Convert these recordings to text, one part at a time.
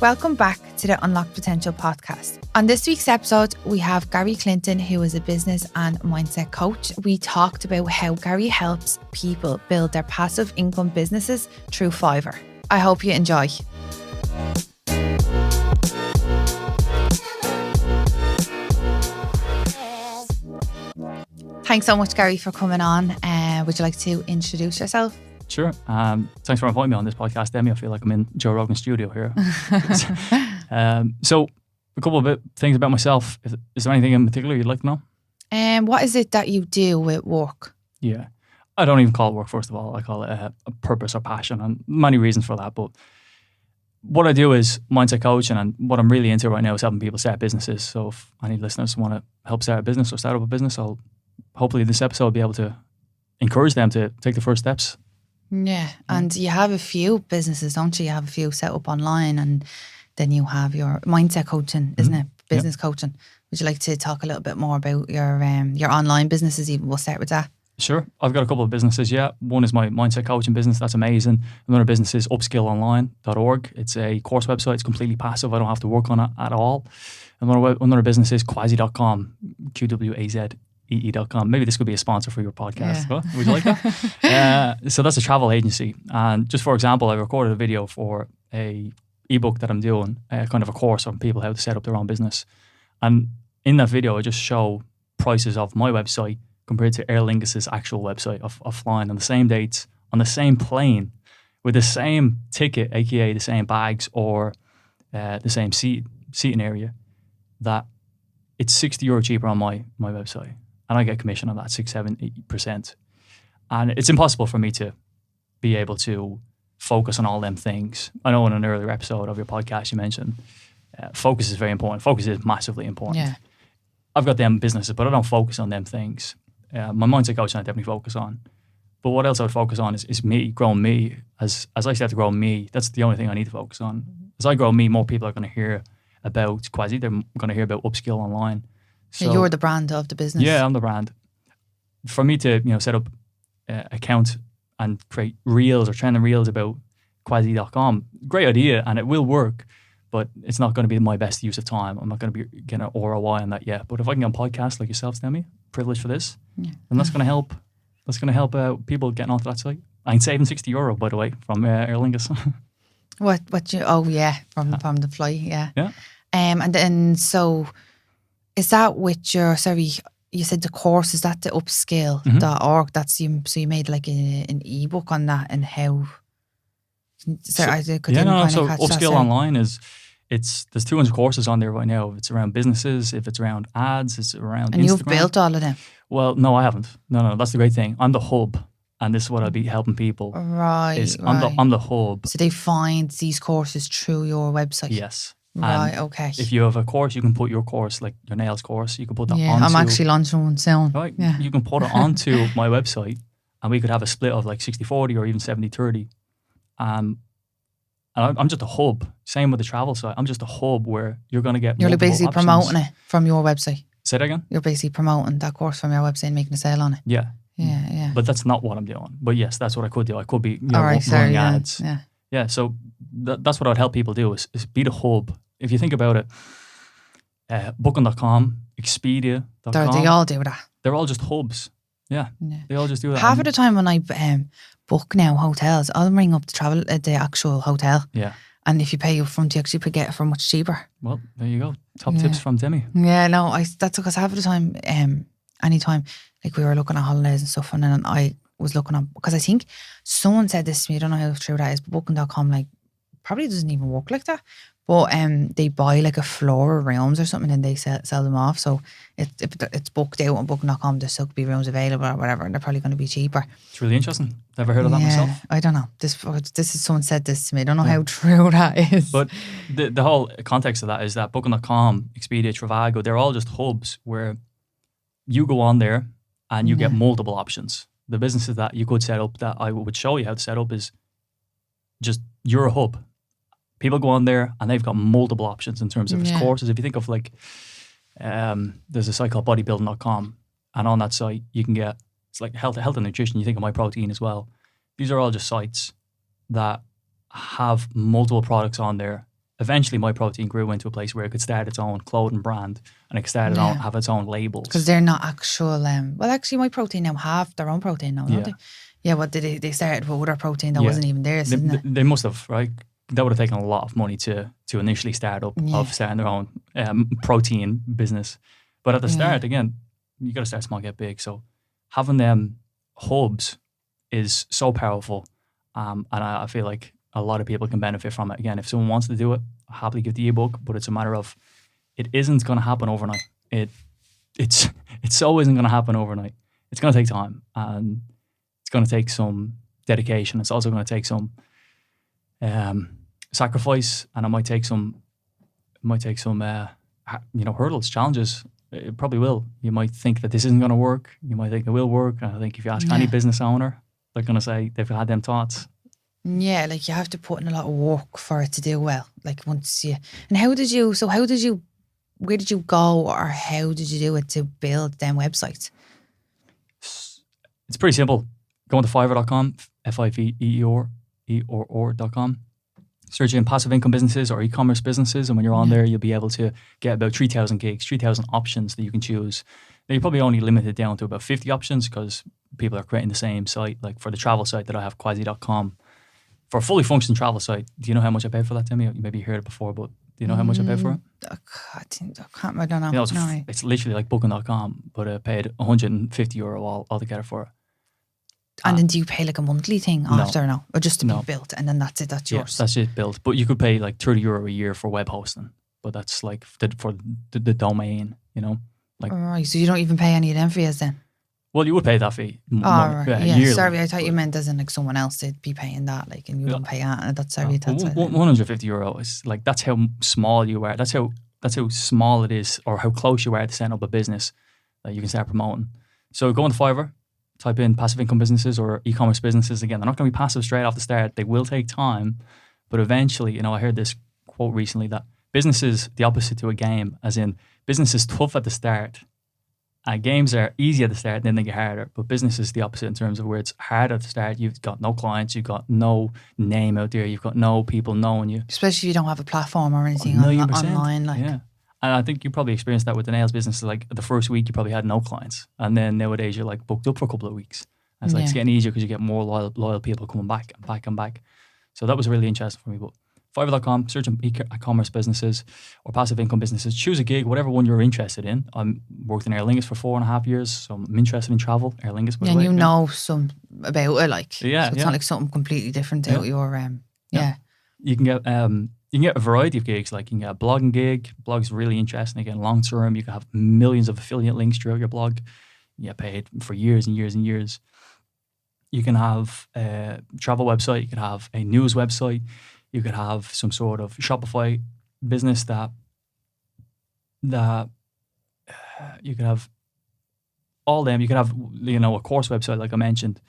Welcome back to the Unlock Potential podcast. On this week's episode, we have Gary Clinton, who is a business and mindset coach. We talked about how Gary helps people build their passive income businesses through Fiverr. I hope you enjoy. Thanks so much, Gary, for coming on. Would you like to introduce yourself? Sure. Thanks for inviting me on this podcast, Demi. I feel like I'm in Joe Rogan's studio here. So a couple of things about myself. Is there anything in particular you'd like to know? What is it that you do with work? Yeah. I don't even call it work, first of all. I call it a purpose or passion, and many reasons for that. But what I do is mindset coaching, and what I'm really into right now is helping people start businesses. So if any listeners want to help start a business or start up a business, I'll hopefully this episode will be able to encourage them to take the first steps. Yeah, and you have a few businesses, don't you? You have a few set up online, and then you have your mindset coaching, isn't it? Business coaching. Would you like to talk a little bit more about your online businesses? Even we'll start with that. Sure. I've got a couple of businesses, yeah. One is my mindset coaching business. That's amazing. Another business is upskillonline.org. It's a course website. It's completely passive. I don't have to work on it at all. Another business is quasi.com, QWAZEE.com. Maybe this could be a sponsor for your podcast. Yeah. Would you like that? So that's a travel agency. And just for example, I recorded a video for a ebook that I'm doing, kind of a course on people how to set up their own business. And in that video, I just show prices of my website compared to Aer Lingus' actual website of flying on the same dates, on the same plane, with the same ticket, aka the same bags or the same seating area, that it's €60 cheaper on my website. And I get commission on that, 6-7-8%. And it's impossible for me to be able to focus on all them things. I know in an earlier episode of your podcast you mentioned focus is very important. Focus is massively important. Yeah. I've got them businesses, but I don't focus on them things. My mindset coaching I definitely focus on. But what else I would focus on is me, growing me. As I start to grow me, that's the only thing I need to focus on. As I grow me, more people are going to hear about Quasi. They're going to hear about Upskill Online. So, you're the brand of the business. Yeah, I'm the brand. For me to set up an account and create reels or trending reels about quasi.com, great idea, and it will work, but it's not going to be my best use of time. I'm not going to be getting an ROI on that yet. But if I can get on podcasts like yourself, Demi, privileged for this, and that's going to help. That's going to help people getting onto that site. I'm saving €60, by the way, from Aer Lingus. What you? Oh yeah, from the flight. Yeah. Yeah. And then so. Is that with your, you said the course, is that the upskill.org? That's so you made like an ebook on that and how, so Upskill Online there's 200 courses on there right now. If it's around businesses, if it's around ads, it's around And Instagram. You've built all of them? Well, no, I haven't. No, that's the great thing. I'm the hub, and this is what I'll be helping people. Right. I'm the hub. So they find these courses through your website? Yes. Right, and okay. If you have a course, you can put your course, like your nails course, you can put that onto... I'm actually launching one soon. Right, yeah. You can put it onto my website, and we could have a split of like 60-40 or even 70-30. And I'm just a hub. Same with the travel site. I'm just a hub where you're going to get You're basically options. Promoting it from your website. Say that again? You're basically promoting that course from your website and making a sale on it. Yeah. Yeah. But that's not what I'm doing. But yes, that's what I could do. I could be running ads. Yeah. Yeah, so that's what I would help people do is be the hub. If you think about it, Booking.com, Expedia.com. They all do that. They're all just hubs. Yeah. They all just do that. Half of the time when I book now hotels, I'll ring up the actual hotel. Yeah. And if you pay up front, you actually could get it for much cheaper. Well, there you go. Top tips from Demi. Yeah, no, that's because half of the time, anytime, like we were looking at holidays and stuff, and then I was looking up, because I think someone said this to me, I don't know how true that is, but Booking.com like probably doesn't even work like that. But they buy like a floor of rooms or something and they sell them off. So if it's booked out on Booking.com, there's still could be rooms available or whatever, and they're probably going to be cheaper. It's really interesting. Never heard of that myself. I don't know. This is someone said this to me. I don't know how true that is. But the whole context of that is that Booking.com, Expedia, Trivago, they're all just hubs where you go on there and you get multiple options. The businesses that you could set up that I would show you how to set up is just you're a hub. People go on there and they've got multiple options in terms of its courses. If you think of like, there's a site called bodybuilding.com, and on that site you can get, it's like health and nutrition. You think of My Protein as well. These are all just sites that have multiple products on there eventually My Protein grew into a place where it could start its own clothing brand and it could start have its own labels. Because they're not actual. Well, actually, My Protein now have their own protein now, don't they? Yeah. What did they started with other protein that wasn't even theirs, isn't it? They must have, right? That would have taken a lot of money to initially start up of starting their own protein business. But at the start, again, you got to start small, get big. So having them hubs is so powerful, and I feel like a lot of people can benefit from it. Again, if someone wants to do it, I'll happily give the ebook, but it's a matter of it isn't going to happen overnight. It so isn't going to happen overnight. It's going to take time, and it's going to take some dedication. It's also going to take some sacrifice, and it might take some hurdles, challenges. It probably will. You might think that this isn't going to work. You might think it will work. And I think if you ask any business owner, they're going to say they've had them thoughts. Yeah, like you have to put in a lot of work for it to do well. Like once you, and where did you go, or how did you do it to build them websites? It's pretty simple. Go on to Fiverr.com, Fiverr.com. Search in passive income businesses or e-commerce businesses, and when you're on there, you'll be able to get about 3,000 gigs, 3,000 options that you can choose. Now, you're probably only limited down to about 50 options because people are creating the same site. Like for the travel site that I have, Quasi.com, for a fully functioning travel site, do you know how much I paid for that, Demi? Maybe you heard it before, but do you know how much I paid for it? I don't know. It's literally like Booking.com, but I paid €150 altogether for it. And then do you pay like a monthly thing after now? Or just to be built and then that's it, that's yours? That's it built. But you could pay like €30 a year for web hosting. But that's like for the domain, you know? Like, right, so you don't even pay any of them fees then? Well, you would pay that fee. Right. Yearly, sorry, I thought you meant as in like someone else would be paying that, like, and you don't pay that. That's sorry. That's €150 is like, that's how small you are. That's how small it is, or how close you are to setting up a business that you can start promoting. So go on to Fiverr, type in passive income businesses or e-commerce businesses. Again, they're not going to be passive straight off the start. They will take time, but eventually, I heard this quote recently that business is the opposite to a game, as in business is tough at the start. Games are easy at the start, then they get harder. But business is the opposite in terms of where it's hard at the start. You've got no clients, you've got no name out there, you've got no people knowing you. Especially if you don't have a platform or anything online. Like. Yeah. And I think you probably experienced that with the nails business. Like the first week, you probably had no clients. And then nowadays, you're like booked up for a couple of weeks. And it's like, it's getting easier because you get more loyal people coming back and back and back. So that was really interesting for me. But Fiverr.com, search on e-commerce businesses or passive income businesses. Choose a gig, whatever one you're interested in. I worked in Aer Lingus for 4.5 years, so I'm interested in travel. Aer Lingus, by the way. And you know some about it, like. Yeah, so it's not like something completely different out your You can get a variety of gigs. Like you can get a blogging gig. Blog's really interesting. Again, long term, you can have millions of affiliate links throughout your blog. You get paid for years and years and years. You can have a travel website. You could have a news website. You could have some sort of Shopify business that you could have all them. You could have, a course website like I mentioned,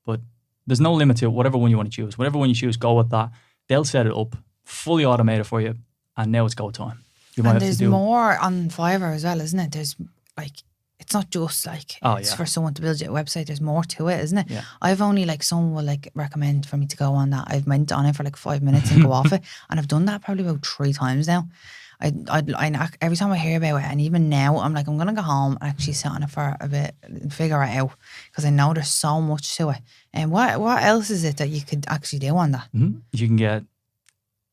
but there's no limit to it. Whatever one you want to choose. Whatever one you choose, go with that. They'll set it up, fully automated for you, and now it's go time. And there's more on Fiverr as well, isn't it? There's like, it's not just like it's for someone to build you a website. There's more to it, isn't it? Yeah. I've only someone will recommend for me to go on that. I've went on it for 5 minutes and go off it, and I've done that probably about 3 times now. I every time I hear about it, and even now, I'm like, I'm gonna go home and actually sit on it for a bit and figure it out, because I know there's so much to it. And what else is it that you could actually do on that? Mm-hmm. You can get,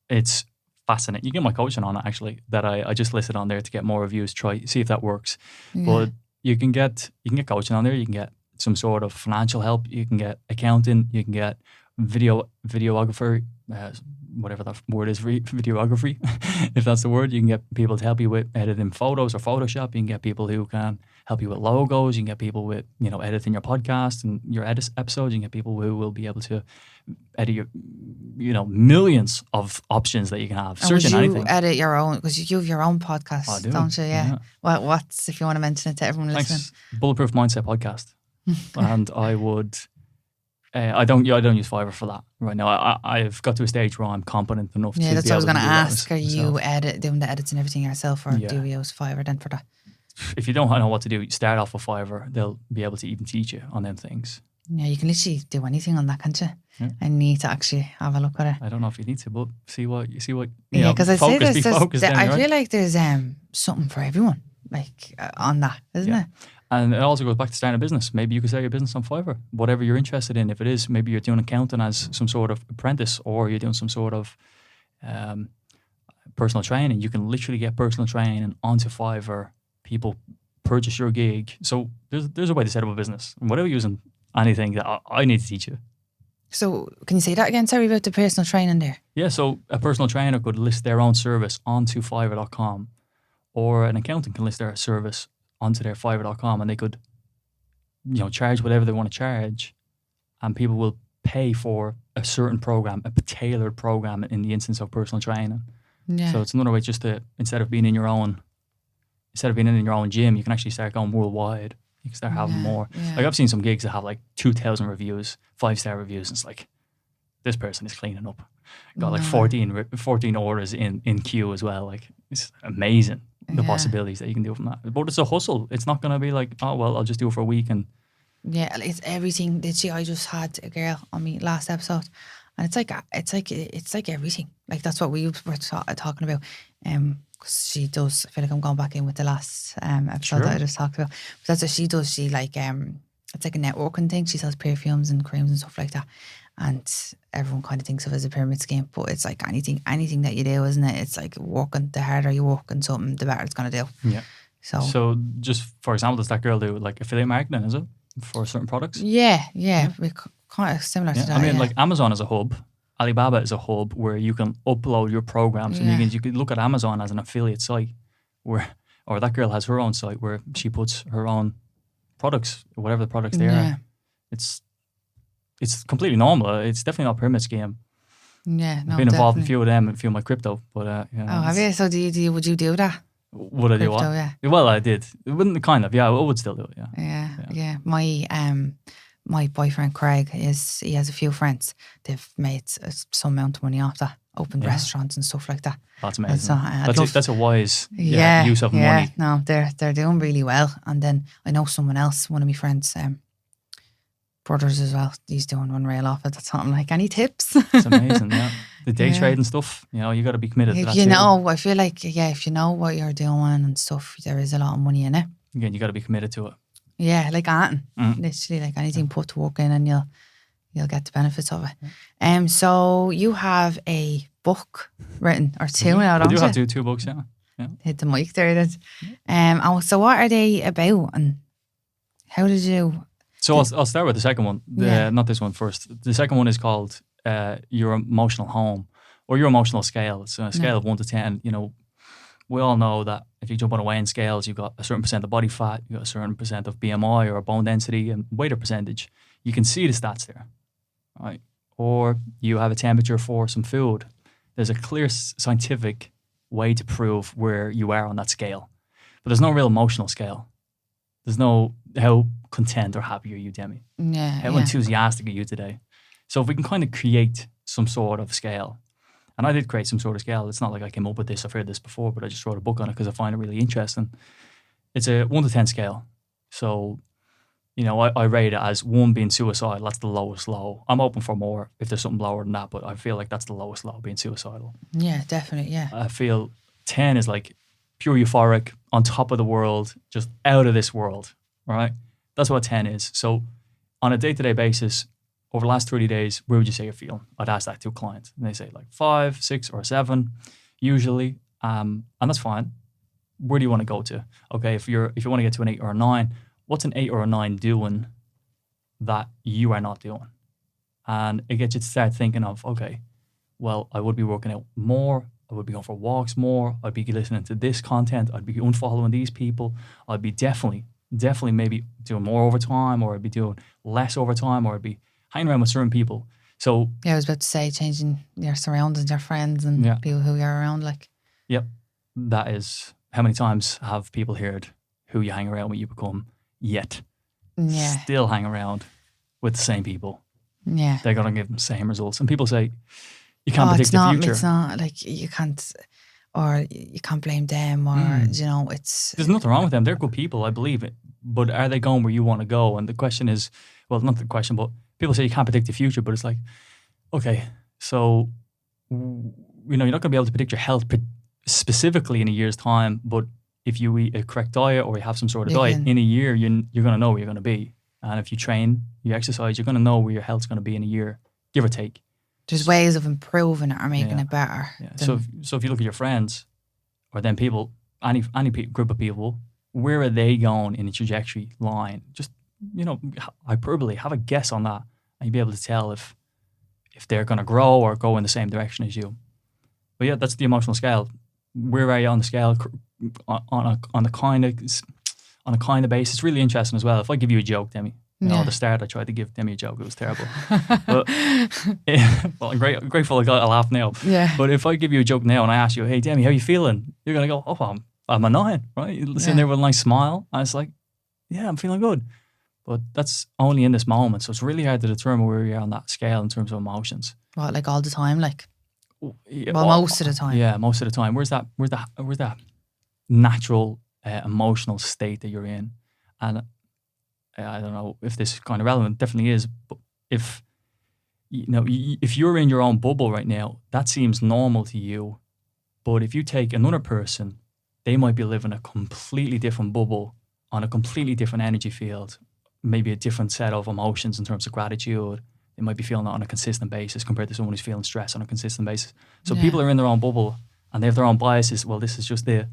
it's fascinating. You get my coaching on it actually, that I just listed on there to get more reviews. See if that works. Yeah. But you can get coaching on there. You can get some sort of financial help. You can get accounting. You can get videographer, whatever that word is, videography, if that's the word. You can get people to help you with editing photos or Photoshop. You can get people who can help you with logos. You can get people with, editing your podcast and your episodes. You can get people who will be able to edit your, millions of options that you can have. Searching anything. Edit your own, because you have your own podcast, I do, don't you? Yeah. What's, if you want to mention it to everyone listening? Bulletproof Mindset Podcast. And I would... I don't use Fiverr for that right now. I've got to a stage where I'm competent enough to be able to do that. That's what I was going to ask. Are you doing the edits and everything yourself, or do you use Fiverr then for that? If you don't know what to do, start off with Fiverr. They'll be able to even teach you on them things. Yeah, you can literally do anything on that, can't you? Yeah. And need to actually have a look at it. I don't know if you need to, but see what you Yeah, know. because I'd say Focus, be focused. I Right? feel like there's something for everyone, like on that, isn't it? And it also goes back to starting a business. Maybe you could start your business on Fiverr, whatever you're interested in. If it is, maybe you're doing accounting as some sort of apprentice, or you're doing some sort of personal training. You can literally get personal training onto Fiverr. People purchase your gig. So there's a way to set up a business. And whatever you're using, anything that I need to teach you. So can you say that again? Sorry about the personal training there. Yeah, so a personal trainer could list their own service onto Fiverr.com, or an accountant can list their service onto their Fiverr.com, and they could, charge whatever they want to charge, and people will pay for a certain program, a tailored program in the instance of personal training. Yeah. So it's another way just to, instead of being in your own gym, you can actually start going worldwide. You can start having more. Yeah. Like I've seen some gigs that have like 2,000 reviews, 5-star reviews. And it's like, this person is cleaning up. Got like 14 orders in queue as well. Like it's amazing the possibilities that you can do from that. But it's a hustle. It's not going to be like, oh, well, I'll just do it for a week. And yeah, it's everything. Literally, I just had a girl on me last episode, and it's like everything. Like that's what we were talking about. Because she does. I feel like I'm going back in with the last episode that I just talked about. But that's what she does. She like it's like a networking thing. She sells perfumes and creams and stuff like that. And everyone kind of thinks of it as a pyramid scheme, but it's like anything that you do, isn't it? It's like working. The harder you work on something, the better it's going to do. Yeah. So just for example, does that girl do like affiliate marketing? Is it for certain products? Yeah. We're kind of similar to that. I mean, like Amazon is a hub. Alibaba is a hub where you can upload your programs, and you can look at Amazon as an affiliate site, or that girl has her own site where she puts her own products, whatever the products they are. It's completely normal. It's definitely not a pyramid scheme. Yeah, no, I've been involved in a few of them, and a few of my crypto, but oh, have you? So would you do that? Would I do what? Yeah. Well, I did. It wouldn't kind of. Yeah, I would still do it. Yeah. My boyfriend Craig he has a few friends. They've made some amount of money off that, opened restaurants and stuff like that. That's amazing. So, that's a wise use of money. No, they're doing really well. And then I know someone else, one of my friends, brothers as well. He's doing unreal off it. That's something like, any tips? It's amazing. Yeah, the day trading stuff. You got to be committed to that. I feel like if you know what you're doing and stuff, there is a lot of money in it. Again, you got to be committed to it. Yeah, like anything. Literally, like anything, put to work in, and you'll get the benefits of it. So you have a book written, or two now, don't you? I do have two books, yeah. Hit the mic there. So what are they about, and how did you? So I'll start with the second one. Not this one first. The second one is called Your Emotional Home, or Your Emotional Scale. It's a scale of 1 to 10. We all know that if you jump on a weighing scales, you've got a certain percent of body fat, you've got a certain percent of BMI or bone density and weight or percentage. You can see the stats there, right? Or you have a temperature for some food. There's a clear scientific way to prove where you are on that scale. But there's no real emotional scale. There's no how content or happy are you, Demi? Yeah. How enthusiastic are you today? So if we can kind of create some sort of scale, and I did create some sort of scale. It's not like I came up with this, I've heard this before, but I just wrote a book on it because I find it really interesting. It's a 1 to 10 scale. So, I rate it as 1 being suicidal. That's the lowest low. I'm open for more if there's something lower than that, but I feel like that's the lowest low, being suicidal. Yeah, definitely, yeah. I feel 10 is like pure euphoric, on top of the world, just out of this world, right? That's what 10 is. So on a day-to-day basis, over the last 30 days, where would you say you're feeling? I'd ask that to a client. And they say like 5, 6, or 7, usually. And that's fine. Where do you want to go to? Okay, if you want to get to an 8 or a 9, what's an 8 or a 9 doing that you are not doing? And it gets you to start thinking of, okay, well, I would be working out more. I would be going for walks more. I'd be listening to this content. I'd be unfollowing these people. I'd be definitely maybe doing more overtime, or I'd be doing less overtime, or I'd be hanging around with certain people. So yeah, I was about to say changing your surroundings, your friends, and people who you're around. Like, yep, that is how many times have people heard who you hang around with, you become. Yet, still hang around with the same people. Yeah, they're gonna give them the same results. And people say you can't predict the future. It's not like you can't, or you can't blame them, or it's. There's nothing wrong with them. They're good people, I believe it. But are they going where you want to go? And the question is, well, not the question, but people say you can't predict the future, but it's like, okay, so, you're not going to be able to predict your health specifically in a year's time, but if you eat a correct diet or you have some sort of diet, in a year, you're going to know where you're going to be. And if you train, you exercise, you're going to know where your health's going to be in a year, give or take. There's ways of improving it or making it better. Yeah. So if you look at your friends, or then people, any group of people, where are they going in a trajectory line? Just, hyperbole, have a guess on that, and you'll be able to tell if they're going to grow or go in the same direction as you. But yeah, that's the emotional scale. Where are you on the scale on a kind of basis? It's really interesting as well. If I give you a joke, Demi, at the start I tried to give Demi a joke. It was terrible. But well, I'm grateful I got a laugh now. Yeah. But if I give you a joke now and I ask you, hey Demi, how you feeling? You're gonna go, oh, I'm a 9, right? You're sitting there with a nice smile. And it's like, yeah, I'm feeling good. But that's only in this moment. So it's really hard to determine where you are on that scale in terms of emotions. What, like all the time, like? Yeah, well, most of the time. Yeah, most of the time. Where's that natural emotional state that you're in? And I don't know if this is kind of relevant. It definitely is. But if you're in your own bubble right now, that seems normal to you. But if you take another person, they might be living a completely different bubble on a completely different energy field, maybe a different set of emotions in terms of gratitude. They might be feeling that on a consistent basis compared to someone who's feeling stress on a consistent basis. So people are in their own bubble and they have their own biases. Well, this is just it.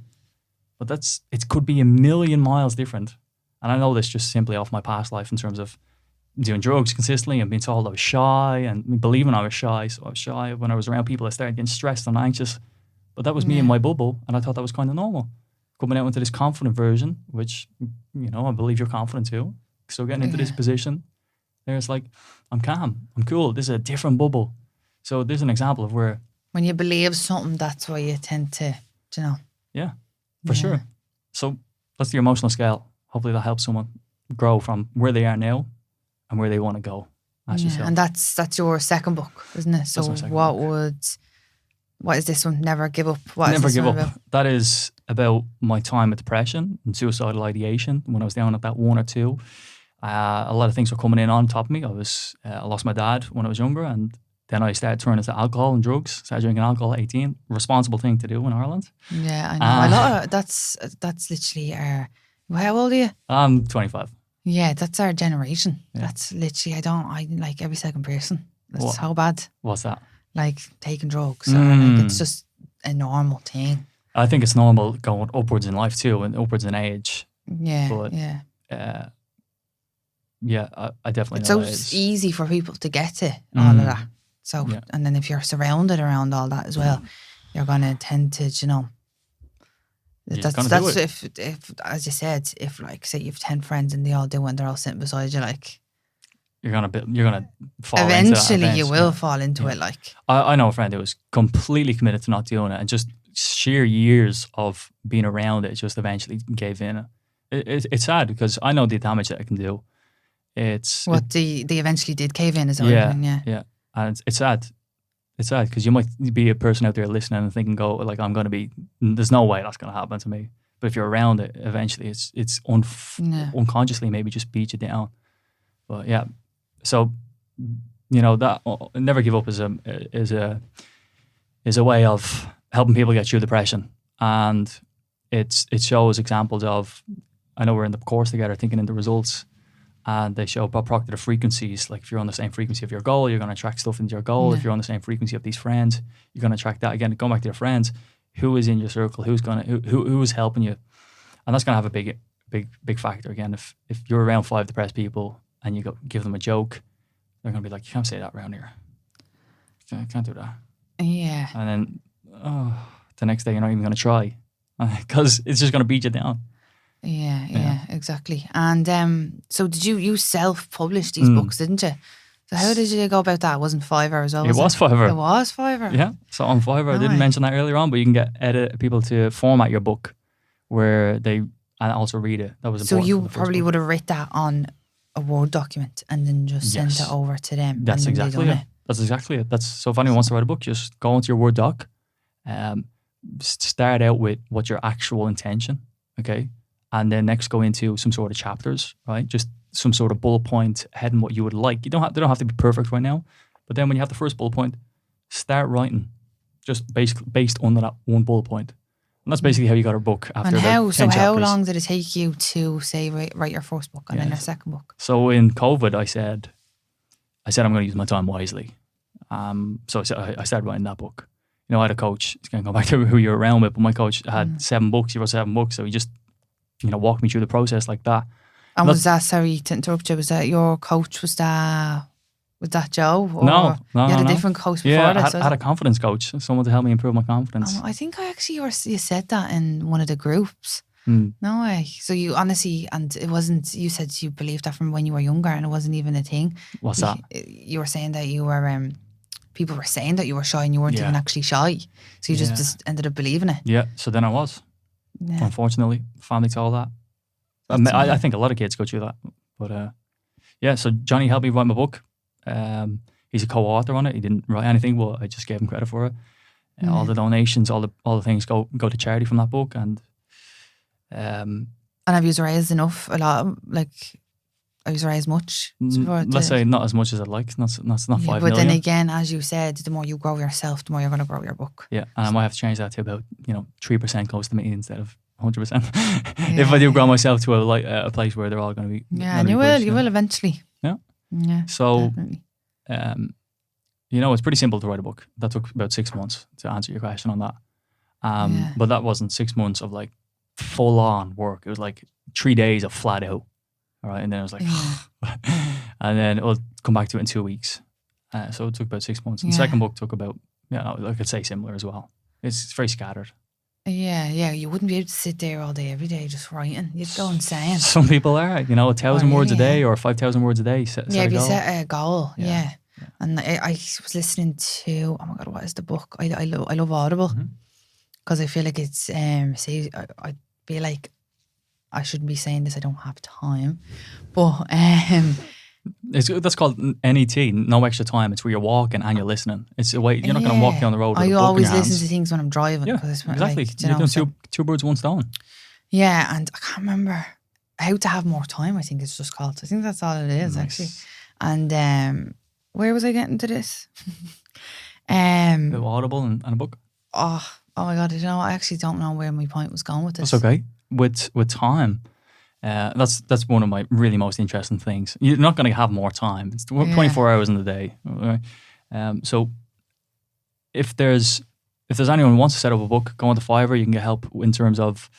But it could be a million miles different. And I know this just simply off my past life in terms of doing drugs consistently and being told I was shy and believing I was shy. So I was shy. When I was around people, I started getting stressed and anxious. But that was me in my bubble, and I thought that was kind of normal. Coming out into this confident version, which, I believe you're confident too. So getting into this position, there's like, I'm calm, I'm cool. This is a different bubble. So there's an example of where... When you believe something, that's why you tend to, Yeah, for sure. So that's the emotional scale. Hopefully that helps someone grow from where they are now and where they want to go. And that's your second book, isn't it? So what is this one? Never Give Up. Never Give Up. About? That is about my time with depression and suicidal ideation when I was down at that 1 or 2. A lot of things were coming in on top of me. I lost my dad when I was younger, and then I started turning to alcohol and drugs. Started drinking alcohol at 18. Responsible thing to do in Ireland. Yeah, I know. A lot of that's literally our... How old are you? I'm 25. Yeah, that's our generation. Yeah. That's literally, I like every second person. That's so bad. What's that? Like taking drugs. Like it's just a normal thing. I think it's normal going upwards in life too, and upwards in age. Yeah, but, I definitely it's know so easy for people to get to all of that. So, and then if you're surrounded around all that as well, you're going to tend to, that's if as you said, if like say you have 10 friends and they all do and they're all sitting beside you, like you're gonna fall eventually into that you will fall into it. Like I know a friend who was completely committed to not doing it, and just sheer years of being around it just eventually gave in. It's sad because I know the damage that it can do. They eventually did cave in, is that what you mean? Yeah, and it's sad. It's sad because you might be a person out there listening and thinking, there's no way that's going to happen to me. But if you're around it, eventually it's unconsciously maybe just beat you down. But yeah, so, that Never Give Up is a way of helping people get through depression. And it shows examples of, I know we're in the course together thinking in the results, and they show approximative frequencies. Like if you're on the same frequency of your goal, you're going to attract stuff into your goal. If you're on the same frequency of these friends, you're going to attract that. Again, going back to your friends, who is in your circle, who is helping you, and that's going to have a big factor. Again, if you're around 5 depressed people and you give them a joke, they're going to be like, you can't say that around here. I can't do that. Yeah. And then the next day you're not even going to try because it's just going to beat you down. Yeah, exactly. And so did you self-publish these books, didn't you? So how did you go about that? It wasn't Fiverr as well, It was Fiverr. It was Fiverr? Yeah, so on Fiverr, I didn't mention that earlier on, but you can get people to format your book and also read it. That was important. So you probably would have written that on a Word document and then just sent it over to them. That's exactly it. That's exactly it. So if anyone wants to write a book, just go into your Word doc, start out with what's your actual intention, okay? And then next go into some sort of chapters, right? Just some sort of bullet point heading what you would like. They don't have to be perfect right now, but then when you have the first bullet point, start writing just based on that one bullet point. And that's basically how you got a book after And about 10 chapters. how long did it take you to say write your first book and then your second book? So in COVID, I said I'm going to use my time wisely. So I started writing that book. You know, I had a coach. It's going to go back to who you're around with, but my coach had 7 books. He wrote 7 books, so he just walked me through the process like that. And was that, sorry to interrupt you, was that your coach? Was that Joe? Or No. You had a different coach before that? I had a confidence coach, someone to help me improve my confidence. I think I actually you said that in one of the groups. No way. So you honestly, and it wasn't, you said you believed that from when you were younger and it wasn't even a thing. What's that? You were saying that you were, people were saying that you were shy and you weren't even actually shy. So you just ended up believing it. Yeah, so then I was. Yeah. Unfortunately, family told that. I think a lot of kids go through that. But so Johnny helped me write my book. He's a co-author on it. He didn't write anything, but I just gave him credit for it. All the donations, all the things go to charity from that book. And have you raised enough? A lot, like, have you raised much? Let's say not as much as I'd like. That's not 5 million. But then again, as you said, the more you grow yourself, the more you're going to grow your book. Yeah, and I might have to change that to about 3% goes to me instead of 100%. If I do grow myself to a place where they're all going to be. Yeah, and you will eventually. Yeah. Yeah. So, it's pretty simple to write a book. That took about 6 months to answer your question on that. But that wasn't 6 months of like full on work. It was like 3 days of flat out. All right. And then I was like, and then it'll come back to it in 2 weeks. So it took about 6 months. And the second book took about, I could say similar as well. It's very scattered. Yeah. You wouldn't be able to sit there all day, every day, just writing. You'd go insane. Some people are, 1,000 words a day or 5,000 words a day. Set if you goal. set a goal, yeah. And I was listening to, oh my God, what is the book? I love Audible because I feel like it's, I feel like I shouldn't be saying this, I don't have time, but that's called NET, no extra time. It's where you're walking and you're listening. It's a way you're not going to walk down the road with a book in your always hands. listen to things when I'm driving. Yeah, exactly. You're doing two birds, one stone. Yeah, and I can't remember how to have more time. I think it's just called. I think that's all it is actually. And where was I getting to this? Audible and a book. Oh my God! I actually don't know where my point was going with this. That's okay. With time. That's one of my really most interesting things. You're not going to have more time. It's 24 hours in the day. Right? So if there's anyone who wants to set up a book, go on to Fiverr. You can get help in terms of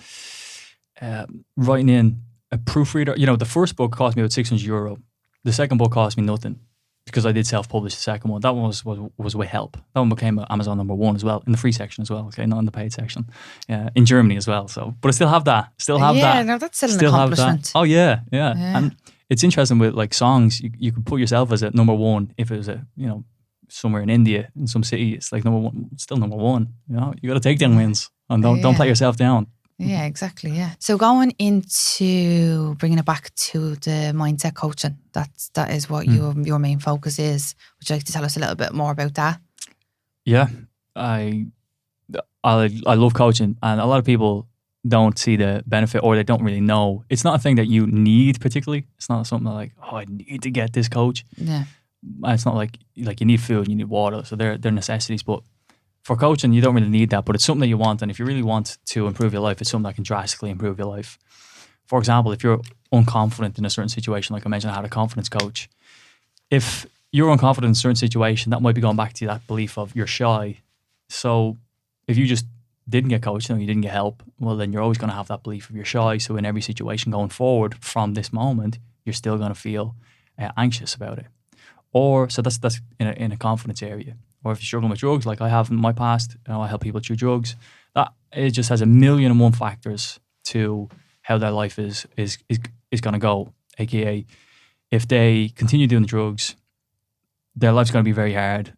writing in a proofreader. The first book cost me about €600. The second book cost me nothing because I did self-publish the second one. That one was with help. That one became Amazon #1 as well, in the free section as well. Okay, not in the paid section. In Germany as well. So, but I still have that. Yeah, no, that's still an accomplishment. Oh yeah. And it's interesting with like songs. You could put yourself as a #1 if it was somewhere in India in some city. It's like #1, still #1. You got to take them wins and don't play yourself down. Yeah, exactly. Yeah. So going into bringing it back to the mindset coaching, that is what your main focus is. Would you like to tell us a little bit more about that? Yeah, I love coaching, and a lot of people don't see the benefit or they don't really know. It's not a thing that you need particularly. It's not something like, I need to get this coach. Yeah. It's not like you need food, you need water, so they're necessities, but for coaching, you don't really need that, but it's something that you want. And if you really want to improve your life, it's something that can drastically improve your life. For example, if you're unconfident in a certain situation, like I mentioned, I had a confidence coach. If you're unconfident in a certain situation, that might be going back to that belief of you're shy. So if you just didn't get coached and you didn't get help, well, then you're always going to have that belief of you're shy. So in every situation going forward from this moment, you're still going to feel anxious about it. Or, so that's in a confidence area. Or if you're struggling with drugs, like I have in my past, I help people through drugs. That it just has 1,000,001 factors to how their life is going to go. AKA, if they continue doing the drugs, their life's going to be very hard.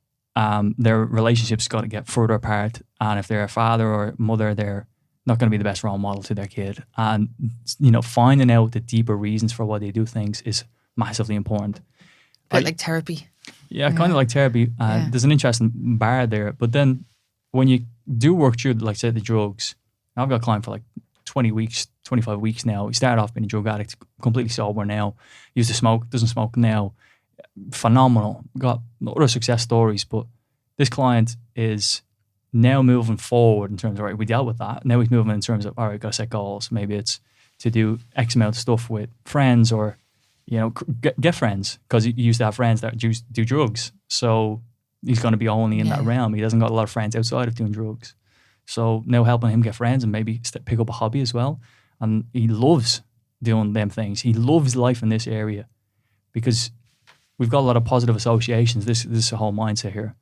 Their relationship's got to get further apart. And if they're a father or mother, they're not going to be the best role model to their kid. And finding out the deeper reasons for why they do things is massively important. Like therapy. Yeah, kind of like therapy. There's an interesting bar there. But then when you do work through, like say, the drugs, I've got a client for like 20 weeks, 25 weeks now. He started off being a drug addict, completely sober now. Used to smoke, doesn't smoke now. Phenomenal. Got other success stories, but this client is now moving forward in terms of, right, we dealt with that. Now he's moving in terms of, all right, got to set goals. Maybe it's to do X amount of stuff with friends, or, you know, get friends, because he used to have friends that do drugs. So he's going to be only in that realm. He doesn't got a lot of friends outside of doing drugs. So now helping him get friends and maybe pick up a hobby as well. And he loves doing them things. He loves life in this area because we've got a lot of positive associations. This is a whole mindset here.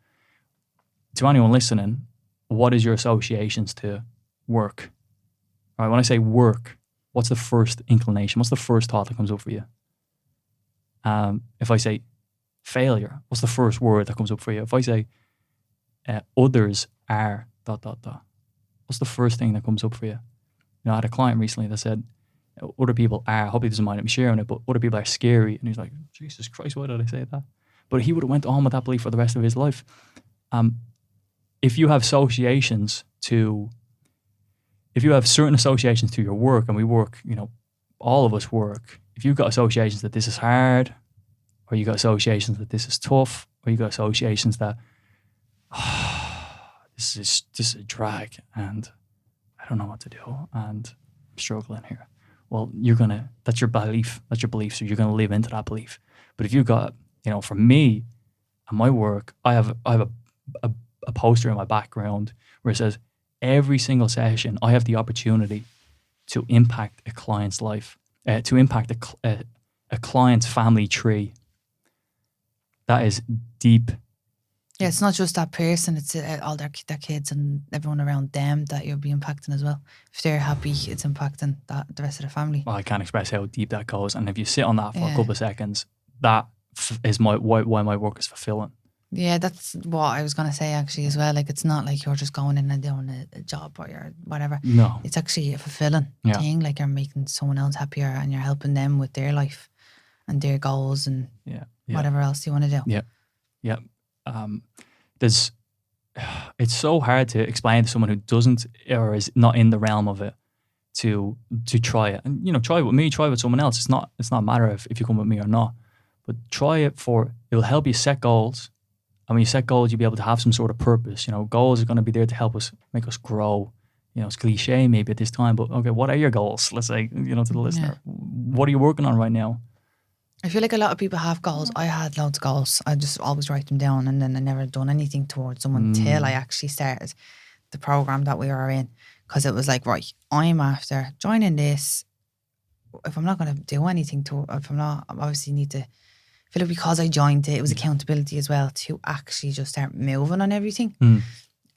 To anyone listening, what is your associations to work? All right, when I say work, what's the first inclination? What's the first thought that comes up for you? If I say failure, what's the first word that comes up for you? If I say others are ... what's the first thing that comes up for you? You know, I had a client recently that said, other people are, I hope he doesn't mind me sharing it, but other people are scary. And he's like, Jesus Christ, why did I say that? But he would have went on with that belief for the rest of his life. If you have associations to, if you have certain associations to your work, and we work, you know, all of us work, if you've got associations that this is hard, or you got associations that this is tough, or you got associations that, this is a drag and I don't know what to do and I'm struggling here. Well, that's your belief, so you're going to live into that belief. But if you got, you know, for me and my work, I have a poster in my background where it says, every single session, I have the opportunity to impact a client's life, to impact a client's family tree. That is deep. Yeah, it's not just that person, it's all their kids and everyone around them that you'll be impacting as well. If they're happy, it's impacting the rest of the family. Well, I can't express how deep that goes. And if you sit on that for a couple of seconds, that is why my work is fulfilling. Yeah, that's what I was going to say actually as well. Like, it's not like you're just going in and doing a job or you're whatever. No. It's actually a fulfilling thing. Like, you're making someone else happier and you're helping them with their life and their goals and whatever else you want to do. Yeah. Yeah. It's so hard to explain to someone who doesn't or is not in the realm of it to try it. And, you know, try it with me, try it with someone else. It's not a matter of if you come with me or not, but try it it will help you set goals. And when you set goals, you'll be able to have some sort of purpose. You know, goals are going to be there to help us, make us grow. You know, it's cliche maybe at this time, but okay, what are your goals? Let's say, you know, to the listener, what are you working on right now? I feel like a lot of people have goals. I had loads of goals. I just always write them down, and then I never done anything towards them until I actually started the program that we were in. Because it was like, right, I'm after joining this. If I'm not going to do anything if I'm not, I obviously need to feel like, because I joined it was accountability as well to actually just start moving on everything.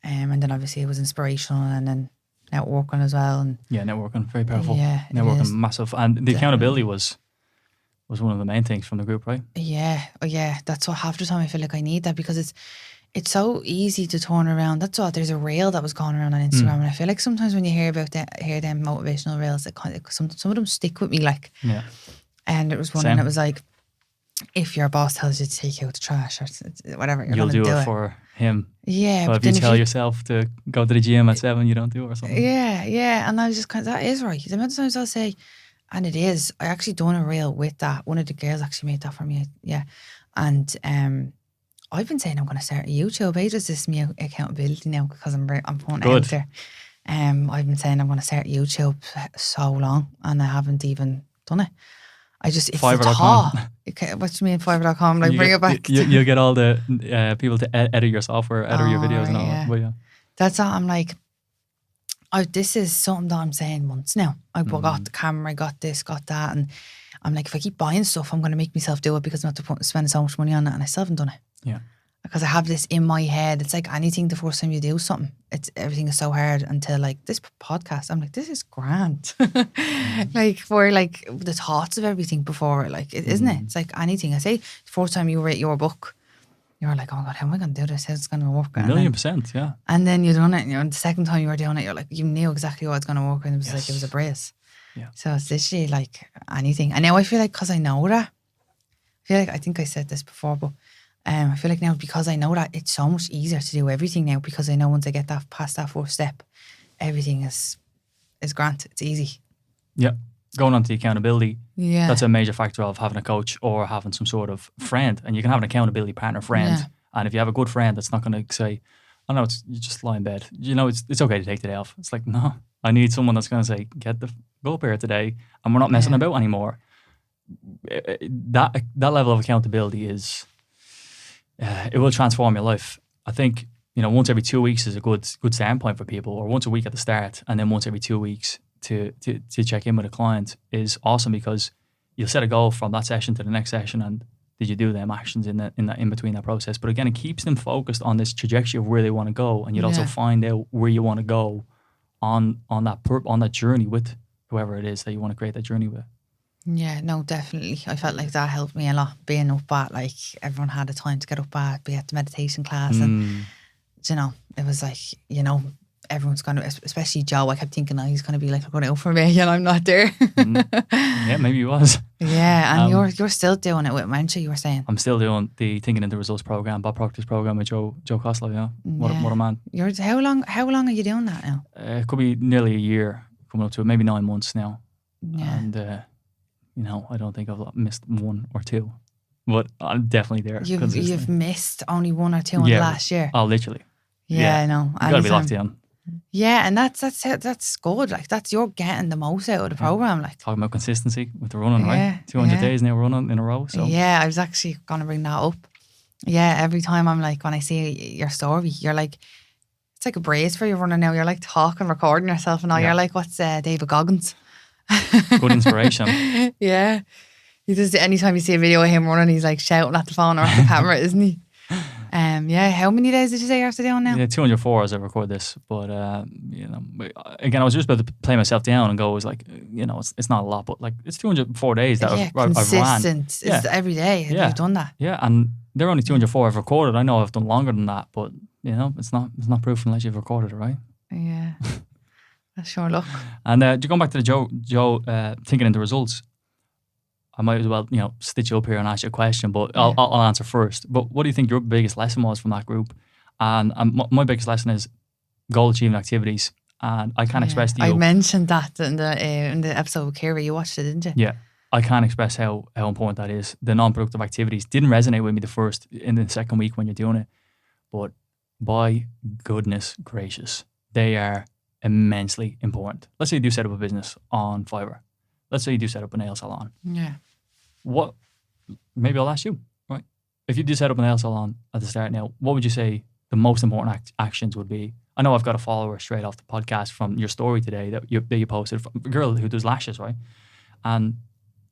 And then obviously it was inspirational, and then networking as well. And networking, very powerful. Yeah, networking, massive. And the accountability was one of the main things from the group, right? Yeah. That's what half the time I feel like I need that, because it's so easy to turn around. That's what, there's a reel that was going around on Instagram, and I feel like sometimes when you hear them motivational reels, that kind of, some of them stick with me, like. Yeah. And it was one, and it was like, if your boss tells you to take out the trash or whatever, you'll do it for him. Yeah. But if you tell yourself to go to the gym at 7, you don't do it or something. Yeah. And I was just kind of, that is right. The amount of times I'll say, and it is, I actually done a reel with that. One of the girls actually made that for me. Yeah. And I've been saying I'm going to start a YouTube page. This is me accountability now, because I'm putting it out there. I've been saying I'm going to start YouTube so long, and I haven't even done it. It's Fiverr.com. What do you mean Fiverr.com? Like, bring it back. You get all the people to edit your software, edit your videos and all that. But yeah. That's all. I'm like, this is something that I'm saying months now. I got the camera, I got this, got that. And I'm like, if I keep buying stuff, I'm going to make myself do it, because I'm not spending so much money on it. And I still haven't done it. Yeah. Because I have this in my head. It's like anything, the first time you do something, everything is so hard, until like this podcast, I'm like, this is grand. Like, for like the thoughts of everything before, like, isn't it? It's like anything. I say, the first time you write your book, you're like, oh my God, how am I going to do this? How's it going to work? 1,000,000%, yeah. And then you done it, and the second time you were doing it, you're like, you knew exactly what it's going to work, and it was like, it was a brace. Yeah. So it's literally like anything. And now I feel like, because I know that, I think I said this before, but I feel like now, because I know that, it's so much easier to do everything now, because I know once I get past that first step, everything is is grant. It's easy. Yeah. Going on to the accountability, Yeah. that's a major factor of having a coach or having some sort of friend. And you can have an accountability partner friend. Yeah. And if you have a good friend that's not going to say, oh no, you just lie in bed. You know, it's okay to take the day off. It's like, no, I need someone that's going to say, go up here today and we're not messing about anymore. That level of accountability is, it will transform your life. I think, once every 2 weeks is a good standpoint for people, or once a week at the start, and then once every 2 weeks to check in with a client is awesome, because you'll set a goal from that session to the next session, and did you do them actions in between that process? But again, it keeps them focused on this trajectory of where they want to go, and you'd also find out where you want to go on that journey with whoever it is that you want to create that journey with. Yeah, no, definitely. I felt like that helped me a lot, being up at, like, everyone had the time to get up at, be at the meditation class, and it was like, everyone's going to, especially Joe, I kept thinking, he's going to be like looking out for me and I'm not there. Yeah, maybe he was. Yeah, and you're still doing it with Mencha, you were saying. I'm still doing the Thinking into Results program, Bob Proctor's program with Joe Costello, yeah. What a man. How long are you doing that now? It could be nearly a year coming up to it, maybe 9 months now. Yeah. And, I don't think I've missed 1 or 2, but I'm definitely there. You've missed only 1 or 2 in the last year. Oh, literally. Yeah, I know. You gotta be locked in. Yeah, and that's good. Like, you're getting the most out of the program. Like, talking about consistency with the running, right? 200 days now running in a row. So yeah, I was actually gonna bring that up. Yeah, every time I'm like, when I see your story, you're like, it's like a brace for you running now. You're like talking, recording yourself, and all. You're like, what's David Goggins? Good inspiration. Yeah, he does. Anytime you see a video of him running, he's like shouting at the phone or at the camera, isn't he? How many days did you say you're after doing now? Yeah, 204 as I record this. But again, I was just about to play myself down and go, it was like, it's not a lot, but like, it's 204 days that I've ran. Consistent. It's every day. You've done that. Yeah, and they're only 204 I've recorded. I know I've done longer than that, but it's not proof unless you've recorded it, right? Yeah. Sure, look. And going back to the Joe Thinking into Results, I might as well, stitch you up here and ask you a question, but I'll answer first. But what do you think your biggest lesson was from that group? And my biggest lesson is goal achieving activities. And I can't express to you. I mentioned that in the episode with Kira. You watched it, didn't you? Yeah. I can't express how important that is. The non-productive activities didn't resonate with me in the second week when you're doing it. But by goodness gracious, they are immensely important. Let's say you do set up a business on Fiverr. Let's say you do set up a nail salon. Yeah. Maybe I'll ask you, right? If you do set up a nail salon at the start now, what would you say the most important actions would be? I know I've got a follower straight off the podcast from your story today that you posted, from a girl who does lashes, right? And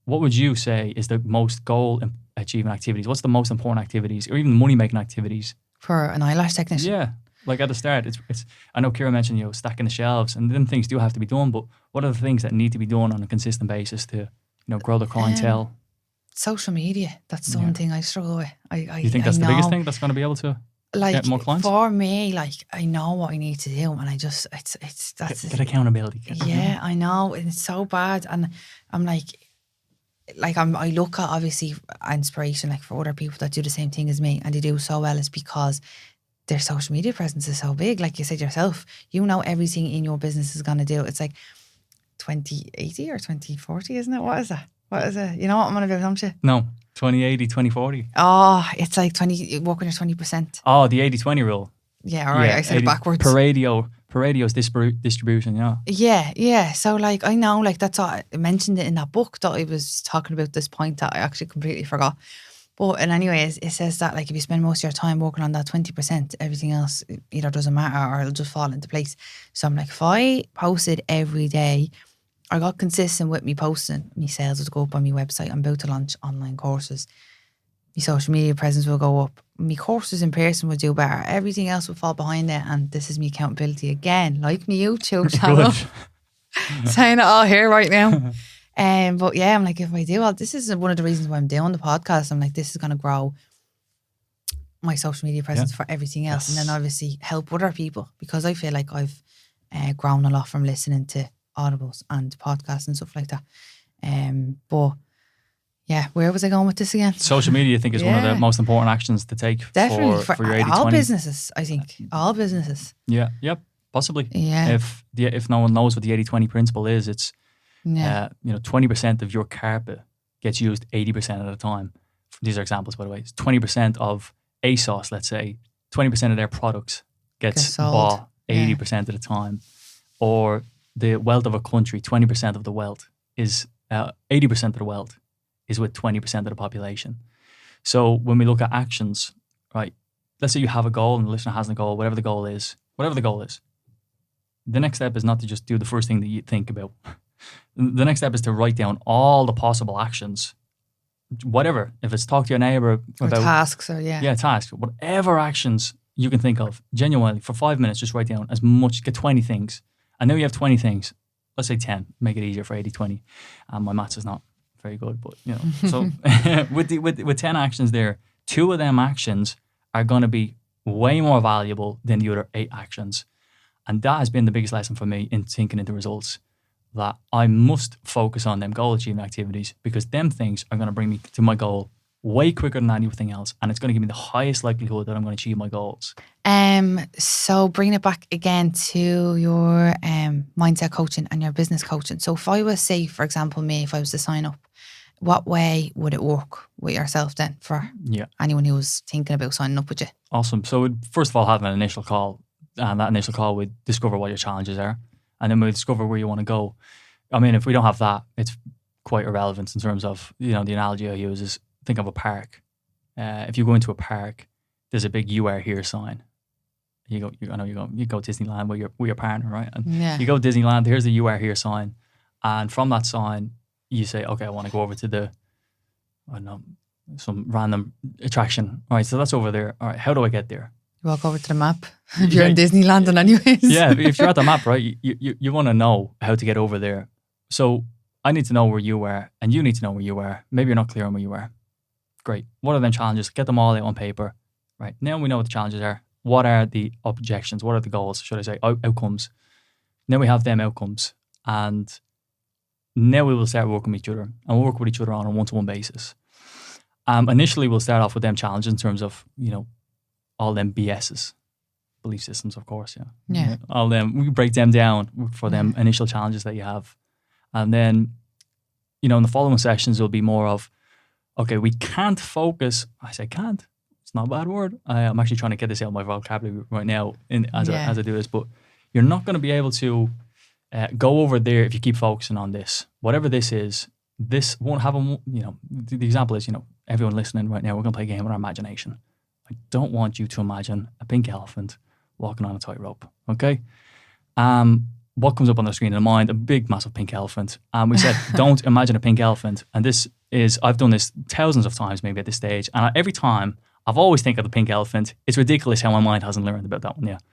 what would you say is the most goal achieving activities? What's the most important activities, or even money making activities for an eyelash technician? Yeah. Like at the start, it's. I know Kira mentioned stacking the shelves, and then things do have to be done. But what are the things that need to be done on a consistent basis to, grow the clientele? Social media. That's the one thing I struggle with. You think that's the biggest thing that's going to be able to get more clients? For me, I know what I need to do, and I just get accountability. Yeah, I know, and it's so bad, and I'm like I look at obviously inspiration like for other people that do the same thing as me, and they do so well. Is because their social media presence is so big. Like you said yourself, everything in your business is going to do. It's like 2080 or 2040, isn't it? What is it? You know what I'm on about, don't you? No, 2080, 2040. Oh, it's like work on your 20%. Oh, the 80-20 rule. Yeah, all right, I said it backwards. Per radio's distribution, yeah. Yeah. So like, I know, like that's all, I mentioned it in that book that I was talking about this point that I actually completely forgot. But and anyways, it says that like if you spend most of your time working on that 20%, everything else either doesn't matter or it'll just fall into place. So I'm like, if I posted every day, I got consistent with me posting, my sales would go up on my website. I'm about to launch online courses. My social media presence will go up. My courses in person would do better. Everything else will fall behind it. And this is my accountability again, like my YouTube channel. Saying it all here right now. But yeah, I'm like, if I do all this is one of the reasons why I'm doing the podcast. I'm like, this is going to grow my social media presence for everything else. Yes. And then obviously help other people, because I feel like I've grown a lot from listening to audibles and podcasts and stuff like that. But yeah, where was I going with this again? Social media, I think, is one of the most important actions to take. Definitely for your 80-20. all businesses, I think. All businesses. Yeah, yep. Possibly. Yeah. If no one knows what the 80-20 principle is, it's Yeah. 20% of your carpet gets used 80% of the time. These are examples, by the way. It's 20% of ASOS, let's say, 20% of their products gets sold. bought 80% of the time. Or the wealth of a country, 20% of the wealth is 80% of the wealth is with 20% of the population. So when we look at actions, right? Let's say you have a goal and the listener has a goal, whatever the goal is. The next step is not to just do the first thing that you think about. The next step is to write down all the possible actions. Whatever, if it's talk to your neighbor about tasks or tasks, whatever actions you can think of, genuinely for 5 minutes, just write down as much, get 20 things. I know you have 20 things. Let's say 10, make it easier for 80-20. My maths is not very good, but so with 10 actions there, 2 of them actions are going to be way more valuable than the other 8 actions. And that has been the biggest lesson for me in thinking into results, that I must focus on them goal achieving activities, because them things are going to bring me to my goal way quicker than anything else. And it's going to give me the highest likelihood that I'm going to achieve my goals. So bringing it back again to your mindset coaching and your business coaching. So if I was, say, for example, if I was to sign up, what way would it work with yourself then for anyone who was thinking about signing up with you? Awesome. So we'd first of all have an initial call, and that initial call we'd discover what your challenges are, and then we'd discover where you want to go. I mean, if we don't have that, it's quite irrelevant in terms of, the analogy I use is, think of a park. If you go into a park, there's a big "You Are Here" sign. You go Disneyland with your partner, right? And you go Disneyland, here's the "You Are Here" sign. And from that sign, you say, okay, I want to go over to some random attraction. All right, so that's over there. All right, how do I get there? You walk over to the map if you're in Disneyland and anyways. Yeah, if you're at the map, right, you want to know how to get over there. So I need to know where you are, and you need to know where you are. Maybe you're not clear on where you are. Great. What are them challenges? Get them all out on paper. Right, now we know what the challenges are. What are the objections? What are the goals, should I say, outcomes? Now we have them outcomes, and now we will start working with each other, and we'll work with each other on a one-to-one basis. Initially, we'll start off with them challenges in terms of, all them BSs, belief systems, of course, Yeah. All them, we break them down for them initial challenges that you have. And then, in the following sessions, it'll be more of, okay, we can't focus. I say can't. It's not a bad word. I'm actually trying to get this out of my vocabulary right now as I do this, but you're not going to be able to go over there if you keep focusing on this. Whatever this is, this won't have the example is, everyone listening right now, we're going to play a game with our imagination. I don't want you to imagine a pink elephant walking on a tightrope, okay? What comes up on the screen in the mind? A big, massive pink elephant. And we said, don't imagine a pink elephant. And I've done this thousands of times maybe at this stage. And every time, I've always think of the pink elephant. It's ridiculous how my mind hasn't learned about that one yet.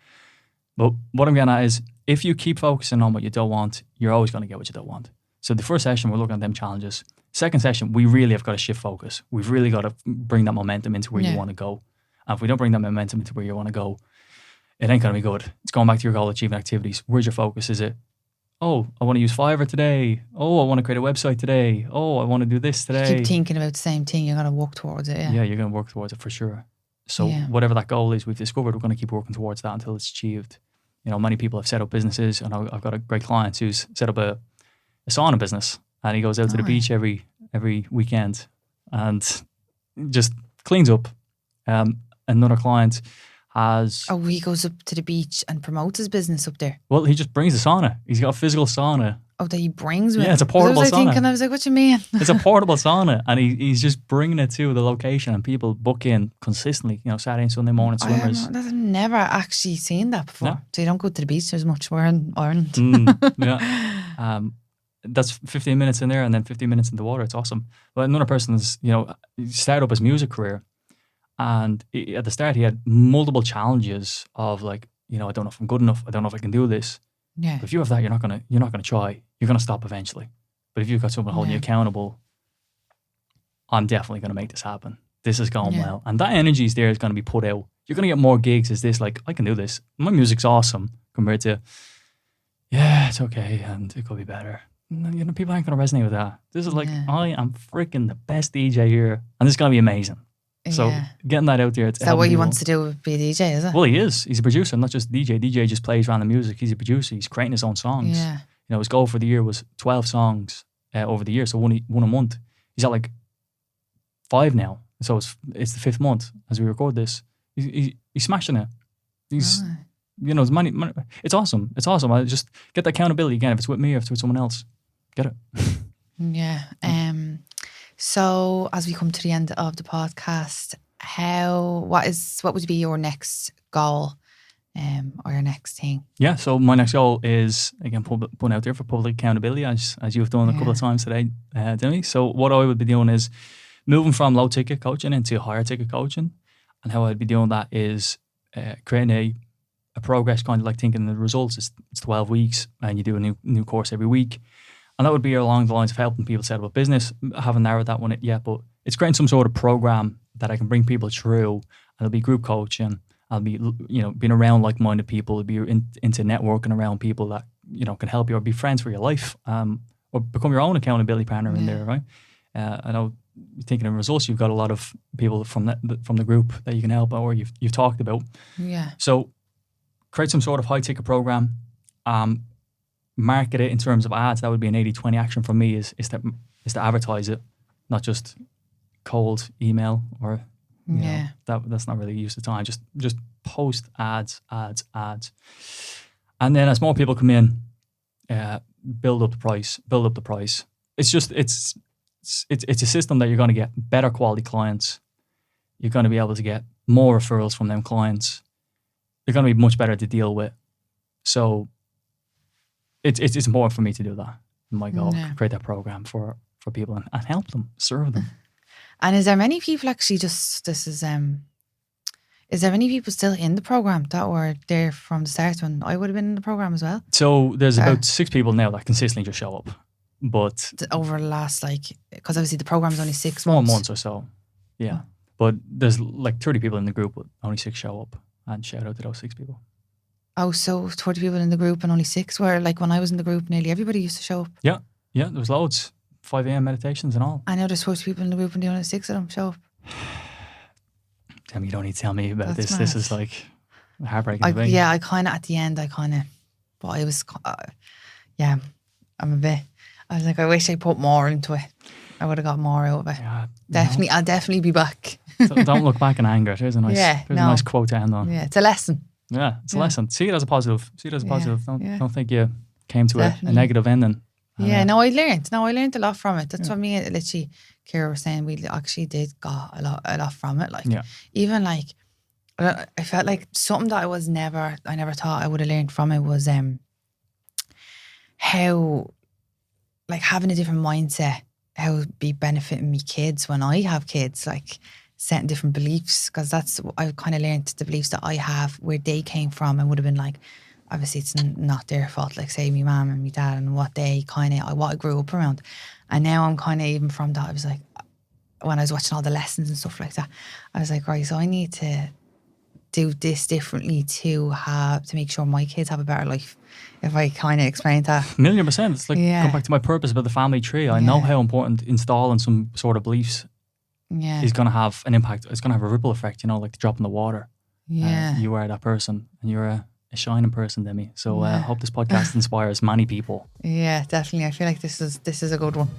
But what I'm getting at is, if you keep focusing on what you don't want, you're always going to get what you don't want. So the first session, we're looking at them challenges. Second session, we really have got to shift focus. We've really got to bring that momentum into where you want to go. And if we don't bring that momentum into where you want to go, it ain't going to be good. It's going back to your goal achieving activities. Where's your focus? Is it, oh, I want to use Fiverr today. Oh, I want to create a website today. Oh, I want to do this today. You keep thinking about the same thing. You're going to work towards it. Yeah, you're going to work towards it for sure. So whatever that goal is we've discovered, we're going to keep working towards that until it's achieved. Many people have set up businesses, and I've got a great client who's set up a sauna business, and he goes out to the beach every weekend and just cleans up. Another client has... Oh, he goes up to the beach and promotes his business up there? Well, he just brings the sauna. He's got a physical sauna. Oh, that he brings with him? Yeah, it's a portable sauna. I was like, what do you mean? It's a portable sauna, and he's just bringing it to the location, and people book in consistently, Saturday and Sunday morning swimmers. I've never actually seen that before. No. So you don't go to the beach as much. We're in Ireland. That's 15 minutes in there and then 15 minutes in the water. It's awesome. But another person's, started up his music career, and at the start he had multiple challenges of like, I don't know if I'm good enough. I don't know if I can do this. Yeah. But if you have that, you're not gonna try. You're gonna stop eventually. But if you've got someone holding you accountable, I'm definitely gonna make this happen. This is going well, and that energy is there is gonna be put out. You're gonna get more gigs. Is this like, I can do this? My music's awesome compared to, it's okay and it could be better. People aren't gonna resonate with that. This is like, I am freaking the best DJ here, and this is gonna be amazing. So getting that out there. Is that what he wants to do? Be a DJ, is it? Well, he is. He's a producer, not just a DJ. DJ just plays random music. He's a producer. He's creating his own songs. Yeah. You know, his goal for the year was 12 songs over the year, so one a month. He's at like 5 now, so it's the 5th month as we record this. He's smashing it. He's you know, money. It's awesome. It's awesome. I just get the accountability again. If it's with me or if it's with someone else, get it. Yeah. So as we come to the end of the podcast, what would be your next goal, or your next thing? Yeah. So my next goal is again putting out there for public accountability, as you've done a couple of times today, Demi. So what I would be doing is moving from low ticket coaching into higher ticket coaching, and how I'd be doing that is creating a progress, kind of like thinking the results. It's 12 weeks, and you do a new course every week. And that would be along the lines of helping people set up a business. I haven't narrowed that one yet, but it's creating some sort of program that I can bring people through. And it'll be group coaching. I'll be, you know, being around like-minded people. It'll be into networking around people that, you know, can help you or be friends for your life, or become your own accountability partner in there, right? I know, thinking of results, you've got a lot of people from the group that you can help, or you've talked about. Yeah. So create some sort of high-ticket program. Market it in terms of ads. That would be an 80-20 action for me, is to advertise it, not just cold email or you know, that's not really use of time. Just post ads. And then as more people come in, build up the price. It's a system that you're going to get better quality clients. You're going to be able to get more referrals from them clients. They're going to be much better to deal with. So it's important for me to do that. My goal, create that program for people and help them, serve them. And is there many people actually is there many people still in the program that were there from the start when I would have been in the program as well? So there's about 6 people now that consistently just show up. But over the last, because obviously the program is only 6 4 months. months or so. Yeah. But there's like 30 people in the group, but only 6 show up. And shout out to those 6 people. Oh, so 30 people in the group and only 6, where like when I was in the group, nearly everybody used to show up. Yeah, there was loads. 5 a.m. meditations and all. I know there's 40 people in the group and only 6 of them show up. Damn, you don't need to tell me about That's this. mad. This is like heartbreaking. I kind of, at the end, but I was, I'm a bit, I was like, I wish I put more into it. I would have got more out of it. Yeah, definitely, I'll definitely be back. Don't look back in anger. There's a nice quote to end on. Yeah, it's a lesson. Yeah, it's a lesson. See it as a positive. Don't think you came to a negative ending. Yeah, no, I learned a lot from it. That's what me and literally Kira were saying. We actually did got a lot from it. Like, even like, I felt like something that I never thought I would have learned from it was how, like, having a different mindset, how it be benefiting me kids when I have kids, like setting different beliefs, because that's, I kind of learned the beliefs that I have, where they came from, and would have been like, obviously it's not their fault, like say my mum and my dad and what they what I grew up around. And now I'm kind of, even from that, I was like, when I was watching all the lessons and stuff like that, I was like, right, so I need to do this differently to make sure my kids have a better life. If I kind of explain that. 1,000,000%. It's like, come back to my purpose about the family tree. I know how important installing some sort of beliefs is going to have an impact. It's going to have a ripple effect, you know, like the drop in the water. Yeah. You are that person, and you're a shining person, Demi. So I hope this podcast inspires many people. Yeah, definitely. I feel like this is a good one.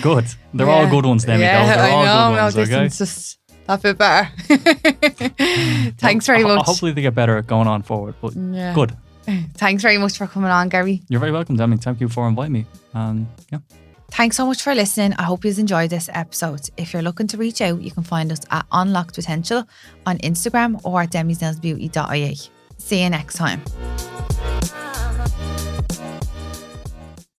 Good. They're all good ones, Demi. Yeah, They're all I know. good ones, This one's just that bit better. Thanks very much. Hopefully they get better going on forward, but good. Thanks very much for coming on, Gary. You're very welcome, Demi. Thank you for inviting me. Thanks so much for listening. I hope you've enjoyed this episode. If you're looking to reach out, you can find us at Unlocked Potential on Instagram or at demisnailsbeauty.ie. See you next time.